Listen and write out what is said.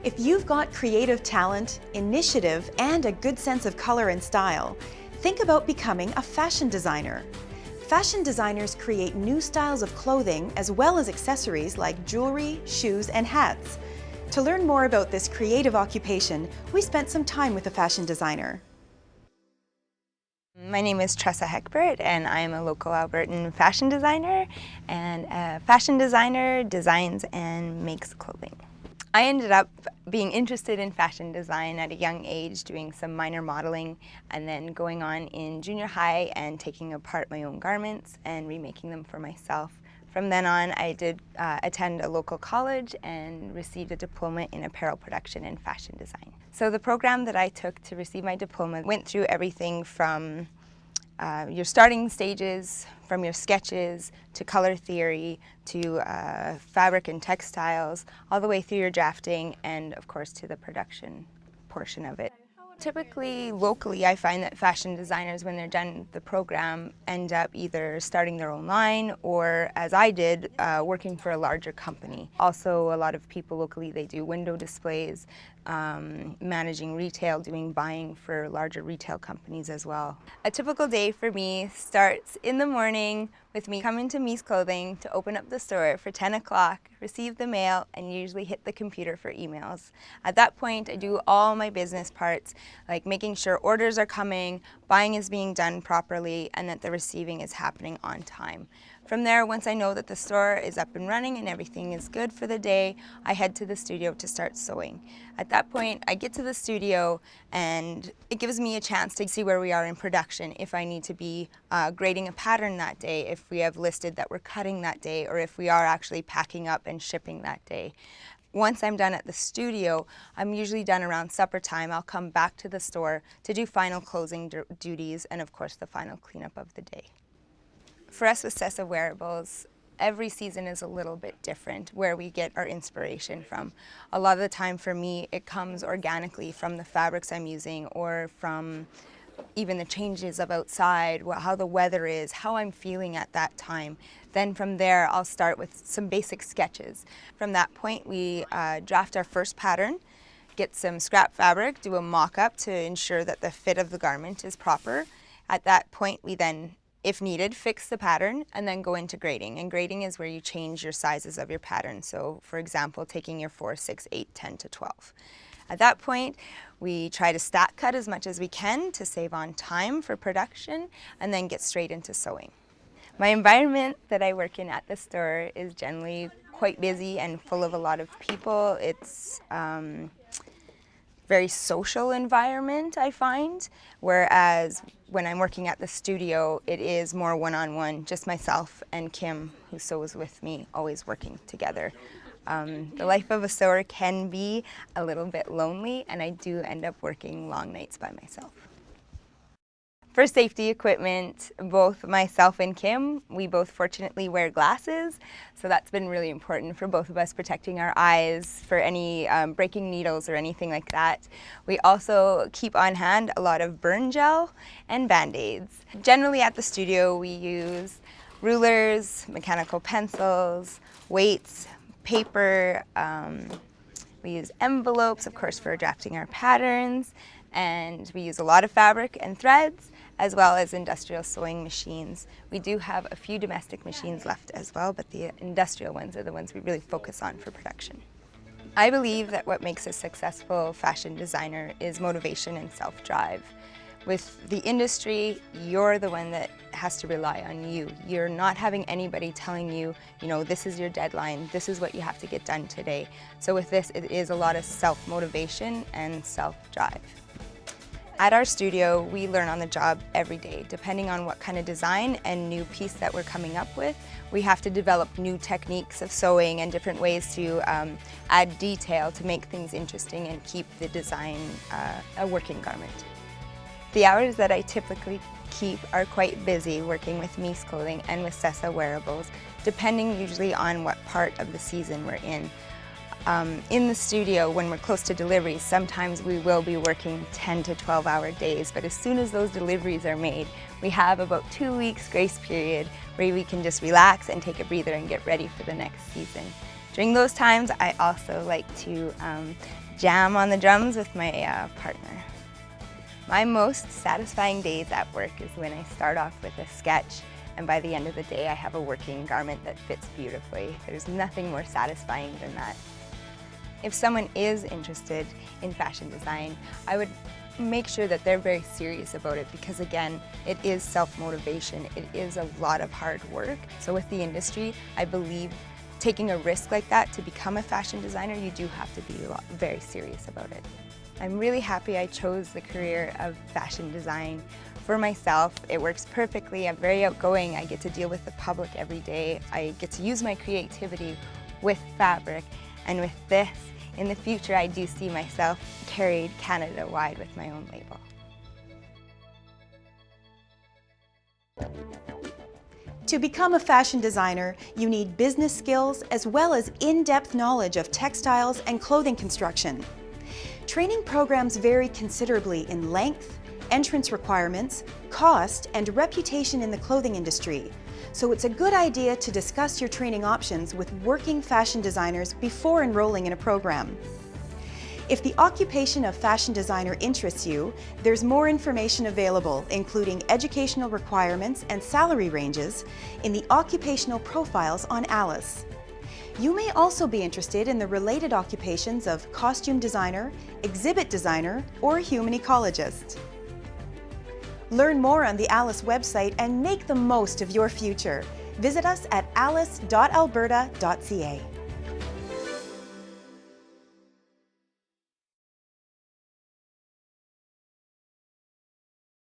If you've got creative talent, initiative, and a good sense of color and style, think about becoming a fashion designer. Fashion designers create new styles of clothing as well as accessories like jewelry, shoes, and hats. To learn more about this creative occupation, we spent some time with a fashion designer. My name is Tressa Heckbert, and I am a local Albertan fashion designer, and a fashion designer designs and makes clothing. I ended up being interested in fashion design at a young age, doing some minor modeling, and then going on in junior high and taking apart my own garments and remaking them for myself. From then on, I did attend a local college and received a diploma in apparel production and fashion design. So the program that I took to receive my diploma went through everything from your starting stages, from your sketches to color theory to fabric and textiles, all the way through your drafting and of course to the production portion of it. Typically, locally, I find that fashion designers, when they're done with the program, end up either starting their own line or, as I did, working for a larger company. Also, a lot of people locally, they do window displays, managing retail, doing buying for larger retail companies as well. A typical day for me starts in the morning with me coming to Mies Clothing to open up the store for 10 o'clock, receive the mail, and usually hit the computer for emails. At that point, I do all my business parts, like making sure orders are coming, buying is being done properly, and that the receiving is happening on time. From there, once I know that the store is up and running and everything is good for the day, I head to the studio to start sewing. At that point, I get to the studio and it gives me a chance to see where we are in production, if I need to be grading a pattern that day, if we have listed that we're cutting that day, or if we are actually packing up and shipping that day. Once I'm done at the studio, I'm usually done around supper time. I'll come back to the store to do final closing duties and of course the final cleanup of the day. For us with Sessa Wearables, every season is a little bit different where we get our inspiration from. A lot of the time for me, it comes organically from the fabrics I'm using or from even the changes of outside, how the weather is, how I'm feeling at that time. Then from there, I'll start with some basic sketches. From that point, we draft our first pattern, get some scrap fabric, do a mock-up to ensure that the fit of the garment is proper. At that point, we then, if needed, fix the pattern and then go into grading. And grading is where you change your sizes of your pattern. So for example, taking your 4, 6, 8, 10 to 12. At that point, we try to stack cut as much as we can to save on time for production and then get straight into sewing. My environment that I work in at the store is generally quite busy and full of a lot of people. It's very social environment, I find, whereas when I'm working at the studio, it is more one-on-one, just myself and Kim, who sews with me, always working together. The life of a sewer can be a little bit lonely, and I do end up working long nights by myself. For safety equipment, both myself and Kim, we both fortunately wear glasses, so that's been really important for both of us, protecting our eyes for any breaking needles or anything like that. We also keep on hand a lot of burn gel and Band-Aids. Generally at the studio we use rulers, mechanical pencils, weights, paper, we use envelopes, of course, for drafting our patterns, and we use a lot of fabric and threads, as well as industrial sewing machines. We do have a few domestic machines left as well, but the industrial ones are the ones we really focus on for production. I believe that what makes a successful fashion designer is motivation and self-drive. With the industry, you're the one that has to rely on you. You're not having anybody telling you, this is your deadline, this is what you have to get done today. So with this, it is a lot of self-motivation and self-drive. At our studio, we learn on the job every day. Depending on what kind of design and new piece that we're coming up with, we have to develop new techniques of sewing and different ways to add detail to make things interesting and keep the design a working garment. The hours that I typically keep are quite busy working with Mies Clothing and with Sessa Wearables, depending usually on what part of the season we're in. In the studio, when we're close to deliveries, sometimes we will be working 10 to 12-hour days, but as soon as those deliveries are made, we have about 2 weeks grace period where we can just relax and take a breather and get ready for the next season. During those times, I also like to jam on the drums with my partner. My most satisfying days at work is when I start off with a sketch and by the end of the day I have a working garment that fits beautifully. There's nothing more satisfying than that. If someone is interested in fashion design, I would make sure that they're very serious about it because again, it is self-motivation. It is a lot of hard work. So with the industry, I believe taking a risk like that to become a fashion designer, you do have to be very serious about it. I'm really happy I chose the career of fashion design. For myself, it works perfectly. I'm very outgoing. I get to deal with the public every day. I get to use my creativity with fabric. And with this, in the future, I do see myself carried Canada-wide with my own label. To become a fashion designer, you need business skills as well as in-depth knowledge of textiles and clothing construction. Training programs vary considerably in length, entrance requirements, cost, and reputation in the clothing industry. So it's a good idea to discuss your training options with working fashion designers before enrolling in a program. If the occupation of fashion designer interests you, there's more information available, including educational requirements and salary ranges, in the occupational profiles on Alice. You may also be interested in the related occupations of costume designer, exhibit designer, or human ecologist. Learn more on the Alice website and make the most of your future. Visit us at alice.alberta.ca.